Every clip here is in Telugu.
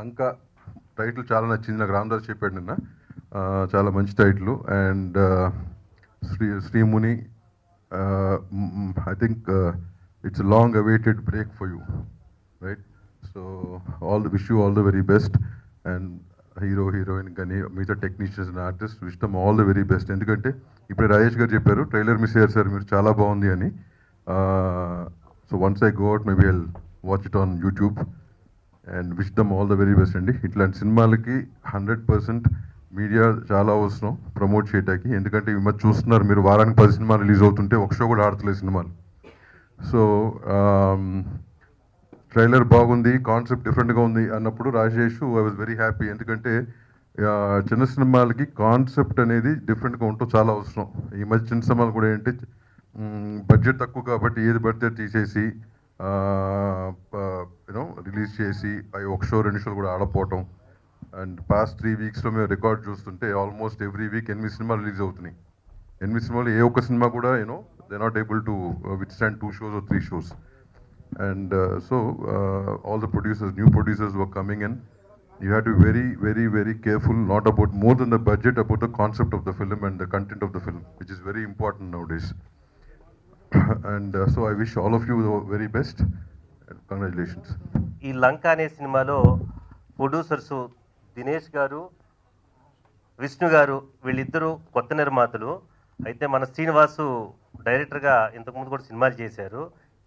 లంక టైటిల్ చాలా నచ్చింది నాకు. రామదాస్ చెప్పాడు నిన్న, చాలా మంచి title. And Srimuni, I think it's long awaited break for you, right? So wish you all the very best. And heroine కానీ మిగతా technicians and artist wish them all the very best. ఎందుకంటే ఇప్పుడే రాజేష్ గారు చెప్పారు ట్రైలర్ మిస్ అయ్యారు సార్ మీరు, చాలా బాగుంది అని. So once I go out maybe I'll watch it on YouTube and wish them all the very best అండి. ఇట్లాంటి సినిమాలకి 100% మీడియా చాలా అవసరం ప్రమోట్ చేయడానికి. ఎందుకంటే ఈ మధ్య చూస్తున్నారు మీరు, వారానికి 10 సినిమాలు రిలీజ్ అవుతుంటే ఒక షో కూడా ఆడతలేదు సినిమాలు. సో ట్రైలర్ బాగుంది, కాన్సెప్ట్ డిఫరెంట్గా ఉంది అన్నప్పుడు Rajesh I was very happy. ఎందుకంటే చిన్న సినిమాలకి కాన్సెప్ట్ అనేది డిఫరెంట్గా ఉంటూ చాలా అవసరం. ఈ మధ్య చిన్న సినిమాలు కూడా ఏంటి, బడ్జెట్ తక్కువ కాబట్టి ఏది పడితే తీసేసి యూనో రిలీజ్ చేసి అవి ఒక షో 2 షోలు కూడా ఆడపోవటం. అండ్ పాస్ట్ 3 వీక్స్లో మేము రికార్డ్ చూస్తుంటే ఆల్మోస్ట్ ఎవ్రీ వీక్ 8 సినిమాలు రిలీజ్ అవుతున్నాయి. 8 సినిమాలు ఏ ఒక్క సినిమా కూడా you know they not able to with stand 2 shows or 3 shows. And all the producers, new producers were coming in. You had to be very, very, very careful, not about more than the budget, about the concept of the film and the content of the film, which is very important nowadays. And so I wish all of you the very best and congratulations. ఈ లంక అనే సినిమాలో ప్రొడ్యూసర్స్ దినేష్ గారు, విష్ణు గారు, వీళ్ళిద్దరూ కొత్త నిర్మాతలు. అయితే మన శ్రీనివాసు డైరెక్టర్గా ఇంతకుముందు కూడా సినిమాలు చేశారు.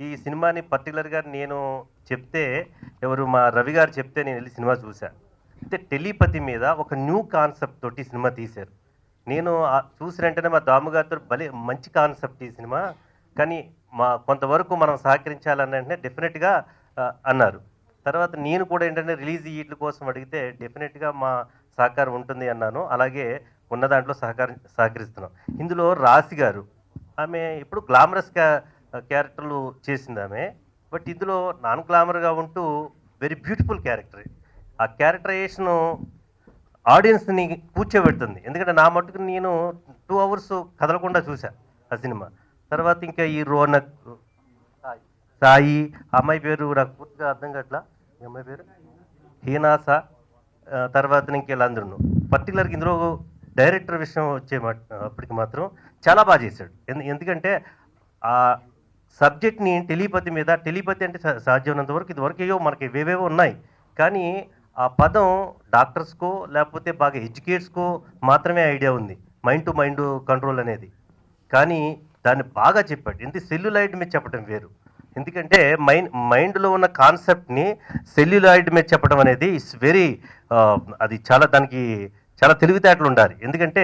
ఈ సినిమాని పర్టికులర్గా నేను చెప్తే, ఎవరు మా రవి గారు చెప్తే నేను వెళ్ళి సినిమా చూశాను. అయితే టెలిపతి మీద ఒక న్యూ కాన్సెప్ట్ తోటి సినిమా తీశారు. నేను చూసిన వెంటనే మా దాముగారితో భలే మంచి కాన్సెప్ట్ ఈ సినిమా, కానీ కొంతవరకు మనం సహకరించాలని వెంటనే డెఫినెట్గా అన్నారు. తర్వాత నేను కూడా ఏంటంటే రిలీజ్ వీటి కోసం అడిగితే డెఫినెట్గా మా సహకారం ఉంటుంది అన్నాను. అలాగే ఉన్న దాంట్లో సహకరిస్తున్నాం. ఇందులో రాశి గారు, ఆమె ఇప్పుడు గ్లామరస్ క్యారెక్టర్లు చేసింది ఆమె. బట్ ఇందులో నాన్ గ్లామర్గా ఉంటూ వెరీ బ్యూటిఫుల్ క్యారెక్టర్. ఆ క్యారెక్టరైజేషను ఆడియన్స్ని కూర్చోబెడుతుంది. ఎందుకంటే నా మట్టుకు నేను 2 అవర్స్ కదలకుండా చూసా ఆ సినిమా. తర్వాత ఇంకా ఈ రోనక్, సాయి, అమ్మాయి పేరు నాకు పూర్తిగా అర్థం కావట్లా, ఈ అమ్మాయి పేరు హీనాస, తర్వాత ఇంకెళ్ళందరూ. పర్టికులర్గా ఇందులో డైరెక్టర్ విషయం అప్పటికి మాత్రం చాలా బాగా చేశాడు. ఎందుకంటే ఆ సబ్జెక్ట్ని టెలిపతి అంటే సాధ్యమైనంత వరకు ఇదివరకు మనకి ఇవేవేవో ఉన్నాయి, కానీ ఆ పదం డాక్టర్స్కో లేకపోతే బాగా ఎడ్యుకేట్స్కో మాత్రమే ఐడియా ఉంది, మైండ్ టు మైండ్ కంట్రోల్ అనేది. కానీ దాన్ని బాగా చెప్పాడు. సెల్యులాయిడ్ మీద చెప్పడం వేరు. ఎందుకంటే మైండ్లో ఉన్న కాన్సెప్ట్ని సెల్యులాయిడ్ మీద చెప్పడం అనేది ఇట్స్ వెరీ, అది దానికి చాలా తెలివితేటలు ఉండాలి. ఎందుకంటే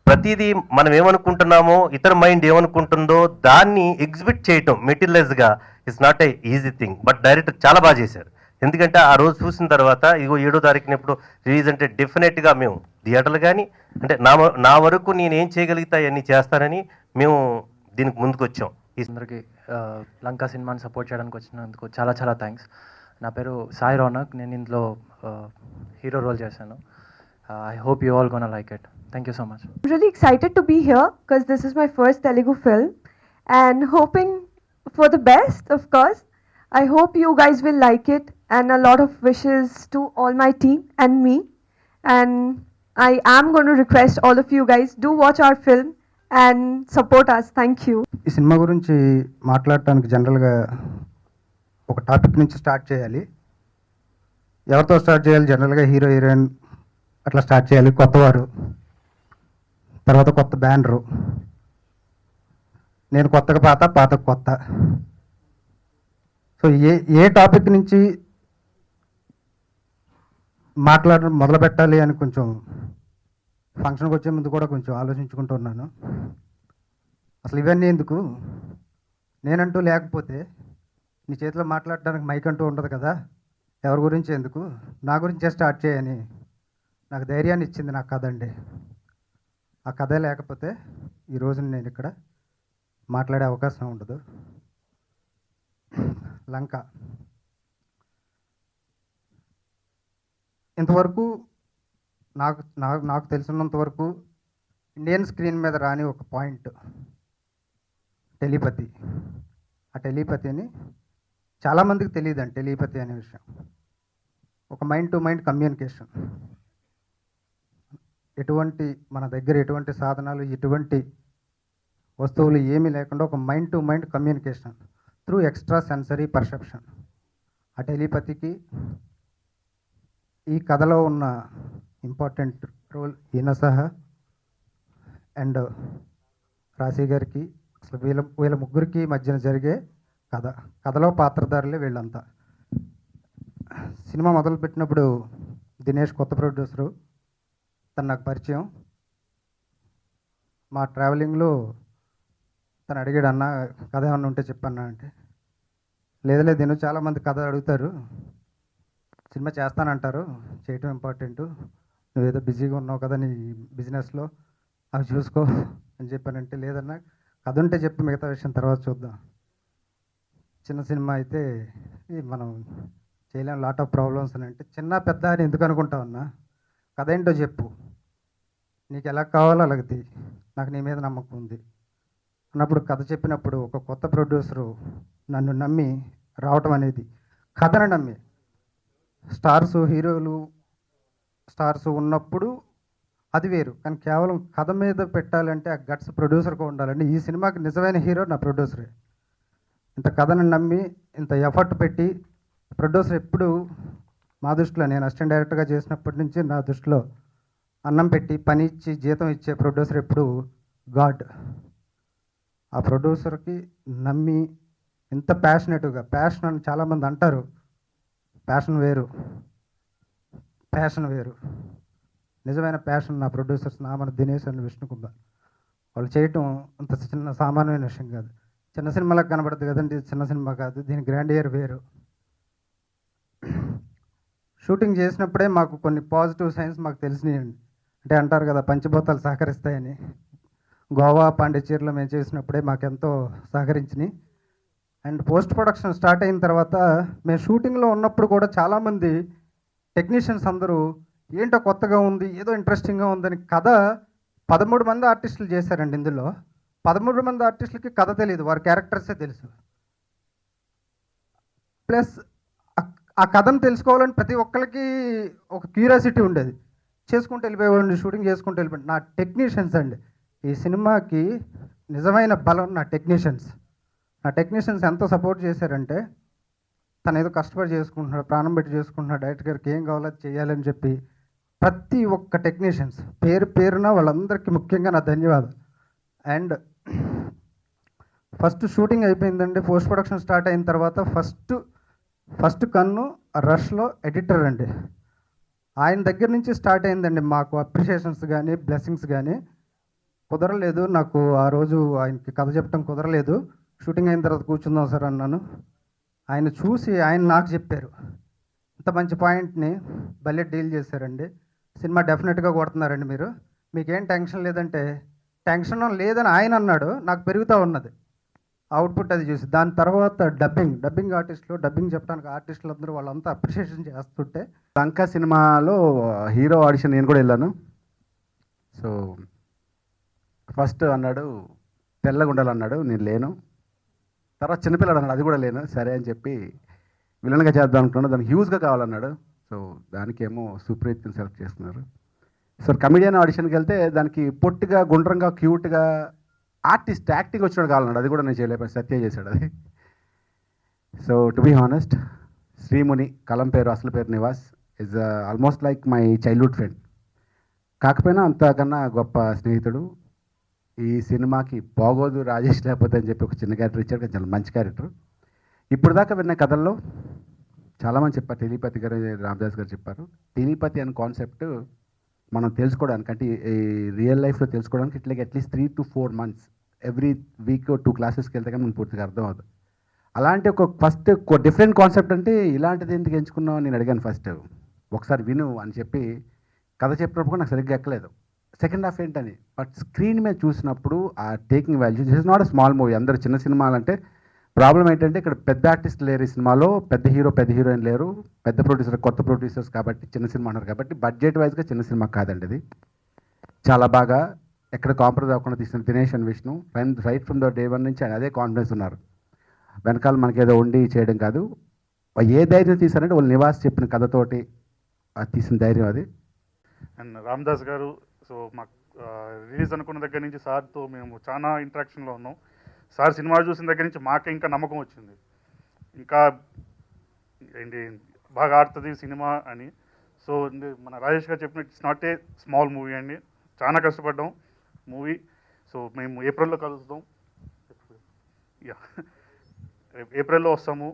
ప్రతిదీ మనం ఏమనుకుంటున్నామో ఇతర మైండ్ ఏమనుకుంటుందో దాన్ని ఎగ్జిబిట్ చేయటం మెటీరియలైజ్గా it's not a easy thing. But director చాలా బాగా చేశారు. ఎందుకంటే ఆ రోజు చూసిన తర్వాత ఇగో 7వ తారీఖున ఎప్పుడు రిలీజ్ అంటే డెఫినెట్గా మేము థియేటర్లు కానీ అంటే నా వరకు నేను ఏం చేయగలుగుతా అన్నీ చేస్తానని మేము దీనికి ముందుకు వచ్చాం. అందరికీ లంకా సినిమాని సపోర్ట్ చేయడానికి వచ్చినందుకు చాలా చాలా థ్యాంక్స్. నా పేరు సాయి రోనక్, నేను ఇందులో హీరో రోల్ చేశాను. I hope you all gonna like it. Thank you so much. I'm really excited to be here because this is my first Telugu film and hoping for the best, of course. I hope you guys will like it and a lot of wishes to all my team and me. And I am going to request all of you guys, do watch our film and support us. Thank you. ఈ సినిమా గురించి మాట్లాడటానికి జనరల్గా ఒక టాపిక్ నుంచి స్టార్ట్ చేయాలి. ఎవరితో స్టార్ట్ చేయాలి? జనరల్గా హీరో హీరోయిన్ అట్లా స్టార్ట్ చేయాలి. కొత్తవారు, తర్వాత కొత్త బ్యానరు, నేను కొత్తగా పాతకు కొత్త. సో ఏ టాపిక్ నుంచి మొదలు పెట్టాలి అని కొంచెం ఫంక్షన్కి వచ్చే ముందు కూడా కొంచెం ఆలోచించుకుంటున్నాను. అసలు ఇవన్నీ ఎందుకు, నేనంటూ లేకపోతే నీ చేతిలో మాట్లాడడానికి మైక్ అంటూ ఉండదు కదా, ఎవరి గురించి ఎందుకు, నా గురించే స్టార్ట్ చేయని నాకు ధైర్యాన్ని ఇచ్చింది నా కథ అండి. ఆ కథ లేకపోతే ఈరోజు నేను ఇక్కడ మాట్లాడే అవకాశం ఉండదు. లంక ఇంతవరకు నాకు తెలిసినంత వరకు ఇండియన్ స్క్రీన్ మీద రాని ఒక పాయింట్ టెలిపతి. ఆ టెలిపతిని చాలామందికి తెలియదండి, టెలిపతి అనే విషయం. ఒక మైండ్ టు మైండ్ కమ్యూనికేషన్. మన దగ్గర ఎటువంటి సాధనాలు, ఎటువంటి వస్తువులు ఏమీ లేకుండా ఒక mind to mind communication through extra sensory perception. ఆ టెలిపతికి ఈ కథలో ఉన్న ఇంపార్టెంట్ రోల్ ఈయన సహా అండ్ రాశి గారికి, అసలు వీళ్ళ ముగ్గురికి మధ్యన జరిగే కథలో పాత్రధారులే వీళ్ళంతా. సినిమా మొదలుపెట్టినప్పుడు దినేష్ కొత్త ప్రొడ్యూసరు, తను నాకు పరిచయం. మా ట్రావెలింగ్లో తను అడిగాడు, అన్న కథ ఏమన్నా ఉంటే చెప్పన్నా అంటే, లేదు నేను చాలామంది కథ అడుగుతారు, సినిమా చేస్తానంటారు, చేయటం ఇంపార్టెంట్, నువ్వేదో బిజీగా ఉన్నావు కదా నీ బిజినెస్లో, అవి చూసుకో అని చెప్పానంటే, లేదన్నా కథ ఉంటే చెప్పి మిగతా విషయం తర్వాత చూద్దాం. చిన్న సినిమా అయితే మనం చేయలేం, లాట్ ఆఫ్ ప్రాబ్లమ్స్ అని అంటే, చిన్న పెద్ద అని ఎందుకు అనుకుంటావు అన్నా, కథ ఏంటో చెప్పు, నీకు ఎలా కావాలో అలాగే, నాకు నీ మీద నమ్మకం ఉంది అన్నప్పుడు కథ చెప్పినప్పుడు ఒక కొత్త ప్రొడ్యూసరు నన్ను నమ్మి రావటం అనేది, కథను నమ్మి, హీరోలు స్టార్స్ ఉన్నప్పుడు అది వేరు, కానీ కేవలం కథ మీద పెట్టాలంటే ఆ గట్స్ ప్రొడ్యూసర్గా ఉండాలండి. ఈ సినిమాకి నిజమైన హీరో నా ప్రొడ్యూసరే. ఇంత కథను నమ్మి ఇంత ఎఫర్ట్ పెట్టి ప్రొడ్యూసర్ ఎప్పుడు మా దృష్టిలో, నేను అసిస్టెంట్ డైరెక్టర్గా చేసినప్పటి నుంచి నా దృష్టిలో అన్నం పెట్టి పని ఇచ్చి జీతం ఇచ్చే ప్రొడ్యూసర్ ఎప్పుడు గాడ్. ఆ ప్రొడ్యూసర్కి నమ్మి ఇంత ప్యాషనెట్గా, ప్యాషన్ అని చాలామంది అంటారు, ప్యాషన్ వేరు, నిజమైన ప్యాషన్ నా ప్రొడ్యూసర్స్ మన దినేష్ అండ్ విష్ణుకుమార్ వాళ్ళు చేయటం అంత చిన్న సామాన్యమైన విషయం కాదు. చిన్న సినిమాలకు కనబడుతుంది కదండి, ఇది చిన్న సినిమా కాదు, దీని గ్రాండియర్ వేరు. షూటింగ్ చేసినప్పుడే మాకు కొన్ని పాజిటివ్ సైన్స్ మాకు తెలిసినాయండి. అంటే అంటారు కదా పంచభూతాలు సహకరిస్తాయని, గోవా పాండిచేరిలో మేము చేసినప్పుడే మాకెంతో సహకరించినాయి. అండ్ పోస్ట్ ప్రొడక్షన్ స్టార్ట్ అయిన తర్వాత మేము షూటింగ్లో ఉన్నప్పుడు కూడా చాలామంది టెక్నీషియన్స్ అందరూ ఏంటో కొత్తగా ఉంది, ఏదో ఇంట్రెస్టింగ్గా ఉందని కథ 13 మంది ఆర్టిస్టులు చేశారండి. ఇందులో 13 మంది ఆర్టిస్టులకి కథ తెలియదు, వారి క్యారెక్టర్సే తెలుసు. ప్లస్ ఆ కథను తెలుసుకోవాలని ప్రతి ఒక్కరికి ఒక క్యూరియాసిటీ ఉండేది, చేసుకుంటూ వెళ్ళిపోయేవాడిని, షూటింగ్ చేసుకుంటూ వెళ్ళిపోయింది. నా టెక్నీషియన్స్ అండి ఈ సినిమాకి నిజమైన బలం. నా టెక్నీషియన్స్ ఎంత సపోర్ట్ చేశారంటే, తను ఏదో కష్టపడి చేసుకుంటున్నాడు, ప్రాణం పెట్టి చేసుకుంటున్నాడు, డైరెక్టర్ గారికి ఏం కావాలో అది చేయాలని చెప్పి ప్రతి ఒక్క టెక్నీషియన్స్ పేరున వాళ్ళందరికీ ముఖ్యంగా నా ధన్యవాదాలు. అండ్ ఫస్ట్ షూటింగ్ అయిపోయిందండి, పోస్ట్ ప్రొడక్షన్ స్టార్ట్ అయిన తర్వాత ఫస్ట్ కన్ను రష్లో ఎడిటర్ అండి, ఆయన దగ్గర నుంచి స్టార్ట్ అయిందండి మాకు అప్రిషియేషన్స్ కానీ బ్లెస్సింగ్స్ కానీ. కుదరలేదు నాకు ఆ రోజు ఆయనకి కథ చెప్పడం కుదరలేదు, షూటింగ్ అయిన తర్వాత కూర్చుందాం సార్ అన్నాను. ఆయన చూసి ఆయన నాకు చెప్పారు, ఇంత మంచి పాయింట్ని భలే డీల్ చేశారండి, సినిమా డెఫినెట్గా కొడుతున్నారండి మీరు, మీకేం టెన్షన్ లేదంటే, టెన్షన్ లేదని ఆయన అన్నాడు, నాకు పెరుగుతూ ఉన్నది అవుట్పుట్ అది చూసి. దాని తర్వాత డబ్బింగ్ ఆర్టిస్టులు, డబ్బింగ్ చెప్పడానికి ఆర్టిస్టులు అందరూ వాళ్ళంతా అప్రిషియేషన్ చేస్తుంటే, లంకా సినిమాలో హీరో ఆడిషన్ నేను కూడా వెళ్ళాను. సో ఫస్ట్ అన్నాడు తెల్లగా ఉండాలన్నాడు, నేను లేను. తర్వాత చిన్నపిల్లడు అన్నాడు, అది కూడా లేను. సరే అని చెప్పి విలన్గా చేద్దాం అనుకున్నాడు, దానికి హ్యూజ్గా కావాలన్నాడు. సో దానికేమో సుప్రీత్ని సెలెక్ట్ చేసుకున్నారు. సో కమెడియన్ ఆడిషన్కి వెళ్తే దానికి పొట్టిగా, గుండ్రంగా, క్యూట్గా ఆర్టిస్ట్ యాక్టింగ్ వచ్చినాడు కావాలన్నాడు, అది కూడా నేను చేయలేకపోయి సత్య చేశాడు అది. సో టు బీ హానెస్ట్, శ్రీముని కలం పేరు, అసలు పేరు Nivas, is almost like my childhood friend. కాకపోయినా అంతకన్నా గొప్ప స్నేహితుడు. ఈ సినిమాకి బాగోదు రాజేష్ లేకపోతే అని చెప్పి ఒక చిన్న క్యారెక్టర్ ఇచ్చాడు, కానీ చాలా మంచి క్యారెక్టర్. ఇప్పుడు దాకా విన్న కథల్లో చాలామంది చెప్పారు, టెలిపతి గారు, రామదాస్ గారు చెప్పారు. టెలిపతి అనే కాన్సెప్ట్ మనం తెలుసుకోవడానికి, అంటే ఈ రియల్ లైఫ్లో తెలుసుకోవడానికి ఇట్లాగే at least 3 to 4 months every week 2 classes వెళ్తే కానీ మనకు పూర్తిగా అర్థం అవుతుంది. అలాంటి ఫస్ట్ డిఫరెంట్ కాన్సెప్ట్ అంటే ఇలాంటిది ఎందుకు ఎంచుకున్నావు అని నేను అడిగాను. ఫస్ట్ ఒకసారి విను అని చెప్పి కథ చెప్పినప్పుడు కూడా నాకు సరిగ్గా ఎక్కలేదు, సెకండ్ హాఫ్ ఏంటని. బట్ స్క్రీన్ మీద చూసినప్పుడు ఆ taking value, this is not a small movie. అందరు చిన్న సినిమాలు అంటే ప్రాబ్లం ఏంటంటే ఇక్కడ పెద్ద ఆర్టిస్ట్ లేరు ఈ సినిమాలో, పెద్ద హీరో పెద్ద హీరోయిన్ లేరు, పెద్ద ప్రొడ్యూసర్ కొత్త ప్రొడ్యూసర్స్ కాబట్టి చిన్న సినిమా అన్నారు. కాబట్టి బడ్జెట్ వైజ్గా చిన్న సినిమా కాదండి ఇది. చాలా బాగా ఎక్కడ కాంప్రమైజ్ అవ్వకుండా తీసిన Dinesh and Vishnu right from the day 1 నుంచి ఆయన అదే కాన్ఫిడెన్స్ ఉన్నారు. వెనకాల మనకి ఏదో ఉండి చేయడం కాదు, ఏ ధైర్యం తీశారంటే వాళ్ళు నివాస్ చెప్పిన కథతోటి అది తీసిన ధైర్యం అది. అండ్ రామదాస్ గారు, సో మాకు రిలీజ్ అనుకున్న దగ్గర నుంచి సార్తో మేము చాలా ఇంటరాక్షన్లో ఉన్నాం. సార్ సినిమా చూసిన దగ్గర నుంచి మాకే ఇంకా నమ్మకం వచ్చింది, ఇంకా ఏంటి బాగా ఆడుతుంది సినిమా అని. సో మన రాజేష్ గారు చెప్పినట్టు it's not a small movie అండి, చాలా కష్టపడ్డాం మూవీ. సో మేము ఏప్రిల్లో కలుస్తాం, ఏప్రిల్లో వస్తాము.